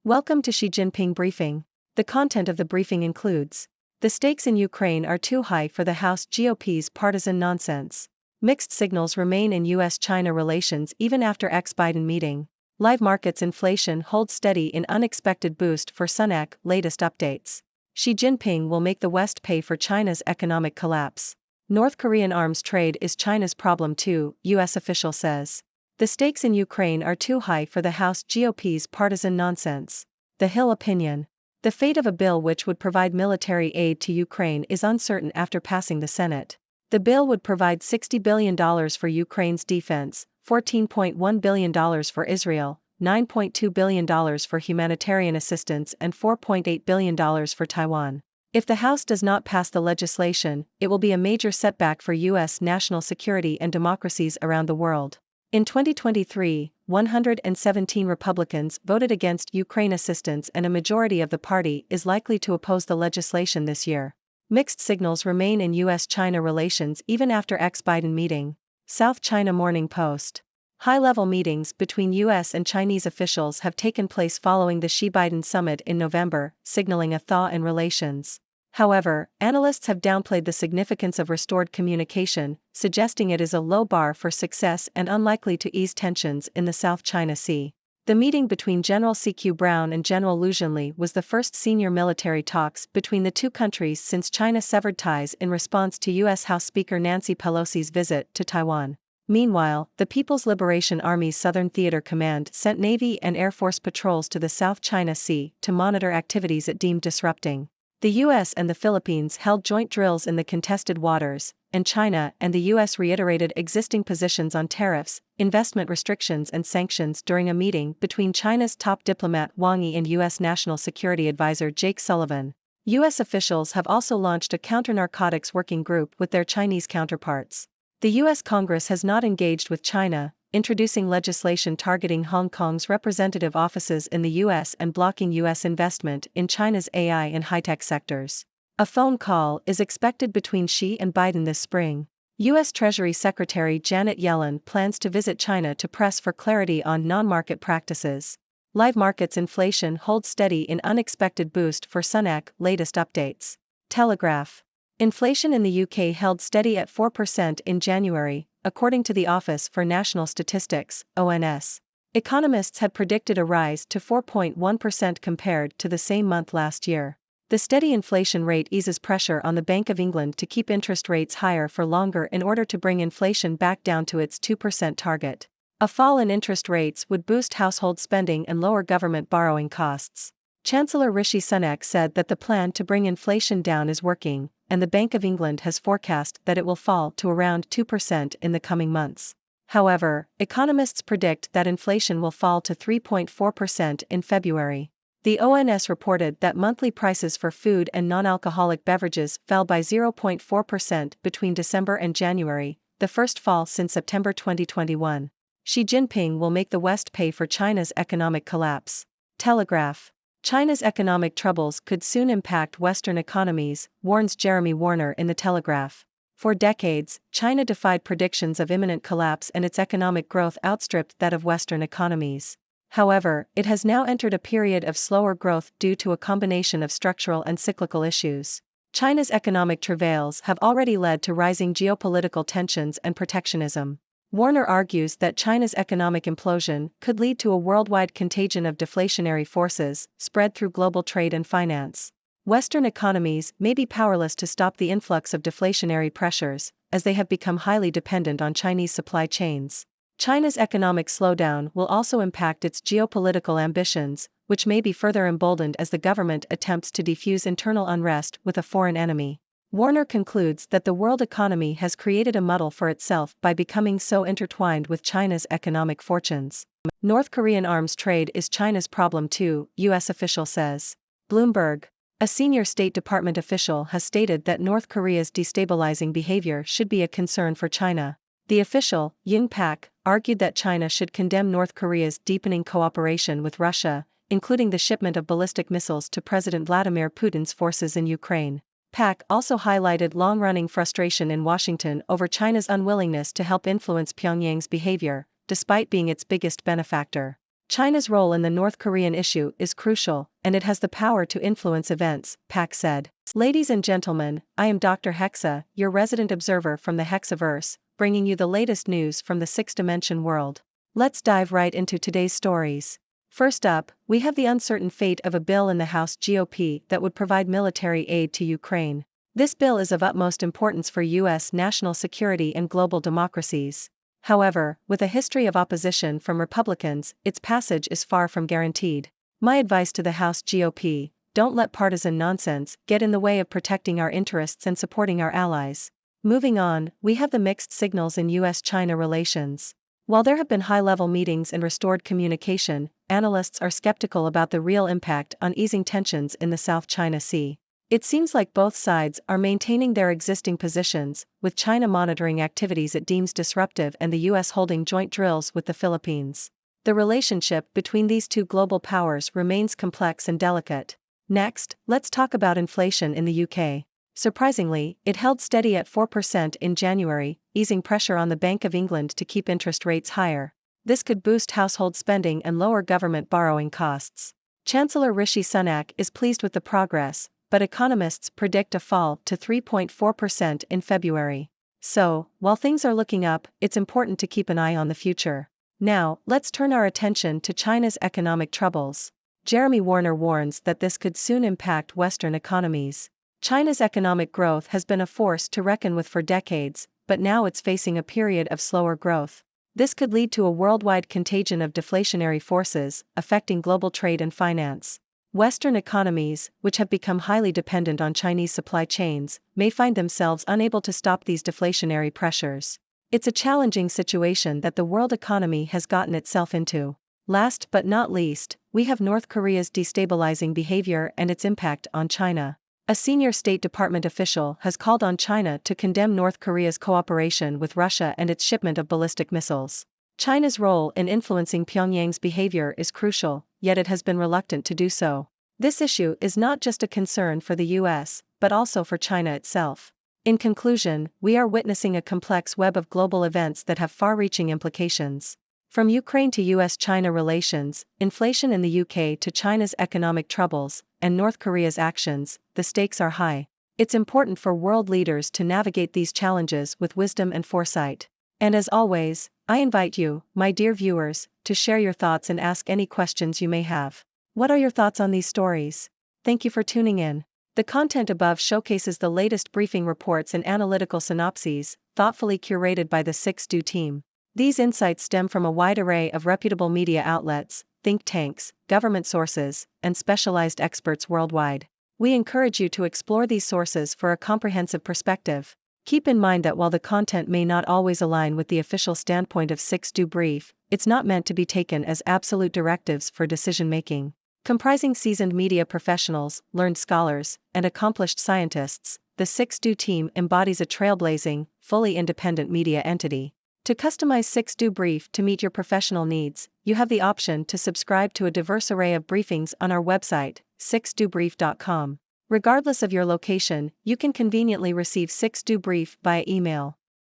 Welcome to Xi Jinping briefing. The content of the briefing includes: the stakes in Ukraine are too high for the House GOP's partisan nonsense. Mixed signals remain in US-China relations even after ex-Biden meeting. Live markets inflation holds steady in unexpected boost for Sunak. Latest updates. Xi Jinping will make the West pay for China's economic collapse. North Korean arms trade is China's problem too, US official says. The stakes in Ukraine are too high for the House GOP's partisan nonsense. The Hill opinion. The fate of a bill which would provide military aid to Ukraine is uncertain after passing the Senate. The bill would provide $60 billion for Ukraine's defense, $14.1 billion for Israel, $9.2 billion for humanitarian assistance and $4.8 billion for Taiwan. If the House does not pass the legislation, it will be a major setback for U.S. national security and democracies around the world. In 2023, 117 Republicans voted against Ukraine assistance and a majority of the party is likely to oppose the legislation this year. Mixed signals remain in US-China relations even after ex-Biden meeting. South China Morning Post. High-level meetings between US and Chinese officials have taken place following the Xi-Biden summit in November, signaling a thaw in relations. However, analysts have downplayed the significance of restored communication, suggesting it is a low bar for success and unlikely to ease tensions in the South China Sea. The meeting between General C.Q. Brown and General Liu Zhenli was the first senior military talks between the two countries since China severed ties in response to U.S. House Speaker Nancy Pelosi's visit to Taiwan. Meanwhile, the People's Liberation Army's Southern Theater Command sent Navy and Air Force patrols to the South China Sea to monitor activities it deemed disrupting. The U.S. and the Philippines held joint drills in the contested waters, and China and the U.S. reiterated existing positions on tariffs, investment restrictions and sanctions during a meeting between China's top diplomat Wang Yi and U.S. National Security Advisor Jake Sullivan. U.S. officials have also launched a counter-narcotics working group with their Chinese counterparts. The U.S. Congress has not engaged with China, introducing legislation targeting Hong Kong's representative offices in the U.S. and blocking U.S. investment in China's AI and high-tech sectors. A phone call is expected between Xi and Biden this spring. U.S. Treasury Secretary Janet Yellen plans to visit China to press for clarity on non-market practices. Live markets inflation holds steady in unexpected boost for Sunak. Latest updates. Telegraph. Inflation in the UK held steady at 4% in January, according to the Office for National Statistics, ONS. Economists had predicted a rise to 4.1% compared to the same month last year. The steady inflation rate eases pressure on the Bank of England to keep interest rates higher for longer in order to bring inflation back down to its 2% target. A fall in interest rates would boost household spending and lower government borrowing costs. Chancellor Rishi Sunak said that the plan to bring inflation down is working, and the Bank of England has forecast that it will fall to around 2% in the coming months. However, economists predict that inflation will fall to 3.4% in February. The ONS reported that monthly prices for food and non-alcoholic beverages fell by 0.4% between December and January, the first fall since September 2021. Xi Jinping will make the West pay for China's economic collapse. Telegraph. China's economic troubles could soon impact Western economies, warns Jeremy Warner in The Telegraph. For decades, China defied predictions of imminent collapse and its economic growth outstripped that of Western economies. However, it has now entered a period of slower growth due to a combination of structural and cyclical issues. China's economic travails have already led to rising geopolitical tensions and protectionism. Warner argues that China's economic implosion could lead to a worldwide contagion of deflationary forces, spread through global trade and finance. Western economies may be powerless to stop the influx of deflationary pressures, as they have become highly dependent on Chinese supply chains. China's economic slowdown will also impact its geopolitical ambitions, which may be further emboldened as the government attempts to defuse internal unrest with a foreign enemy. Warner concludes that the world economy has created a muddle for itself by becoming so intertwined with China's economic fortunes. North Korean arms trade is China's problem too, U.S. official says. Bloomberg. A senior State Department official has stated that North Korea's destabilizing behavior should be a concern for China. The official, Ying Pak, argued that China should condemn North Korea's deepening cooperation with Russia, including the shipment of ballistic missiles to President Vladimir Putin's forces in Ukraine. Pak also highlighted long-running frustration in Washington over China's unwillingness to help influence Pyongyang's behavior, despite being its biggest benefactor. China's role in the North Korean issue is crucial, and it has the power to influence events, Pak said. Ladies and gentlemen, I am Dr. Hexa, your resident observer from the Hexaverse, bringing you the latest news from the six-dimension world. Let's dive right into today's stories. First up, we have the uncertain fate of a bill in the House GOP that would provide military aid to Ukraine. This bill is of utmost importance for U.S. national security and global democracies. However, with a history of opposition from Republicans, its passage is far from guaranteed. My advice to the House GOP: don't let partisan nonsense get in the way of protecting our interests and supporting our allies. Moving on, we have the mixed signals in U.S.-China relations. While there have been high-level meetings and restored communication, analysts are skeptical about the real impact on easing tensions in the South China Sea. It seems like both sides are maintaining their existing positions, with China monitoring activities it deems disruptive and the U.S. holding joint drills with the Philippines. The relationship between these two global powers remains complex and delicate. Next, let's talk about inflation in the UK. Surprisingly, it held steady at 4% in January, easing pressure on the Bank of England to keep interest rates higher. This could boost household spending and lower government borrowing costs. Chancellor Rishi Sunak is pleased with the progress, but economists predict a fall to 3.4% in February. So, while things are looking up, it's important to keep an eye on the future. Now, let's turn our attention to China's economic troubles. Jeremy Warner warns that this could soon impact Western economies. China's economic growth has been a force to reckon with for decades, but now it's facing a period of slower growth. This could lead to a worldwide contagion of deflationary forces, affecting global trade and finance. Western economies, which have become highly dependent on Chinese supply chains, may find themselves unable to stop these deflationary pressures. It's a challenging situation that the world economy has gotten itself into. Last but not least, we have North Korea's destabilizing behavior and its impact on China. A senior State Department official has called on China to condemn North Korea's cooperation with Russia and its shipment of ballistic missiles. China's role in influencing Pyongyang's behavior is crucial, yet it has been reluctant to do so. This issue is not just a concern for the US, but also for China itself. In conclusion, we are witnessing a complex web of global events that have far-reaching implications. From Ukraine to US-China relations, inflation in the UK to China's economic troubles, and North Korea's actions, the stakes are high. It's important for world leaders to navigate these challenges with wisdom and foresight. And as always, I invite you, my dear viewers, to share your thoughts and ask any questions you may have. What are your thoughts on these stories? Thank you for tuning in. The content above showcases the latest briefing reports and analytical synopses, thoughtfully curated by the 6Do team. These insights stem from a wide array of reputable media outlets, think tanks, government sources, and specialized experts worldwide. We encourage you to explore these sources for a comprehensive perspective. Keep in mind that while the content may not always align with the official standpoint of 6Do Brief, it's not meant to be taken as absolute directives for decision-making. Comprising seasoned media professionals, learned scholars, and accomplished scientists, the 6Do team embodies a trailblazing, fully independent media entity. To customize 6Do Brief to meet your professional needs, you have the option to subscribe to a diverse array of briefings on our website, 6dobrief.com. Regardless of your location, you can conveniently receive 6Do Brief via email.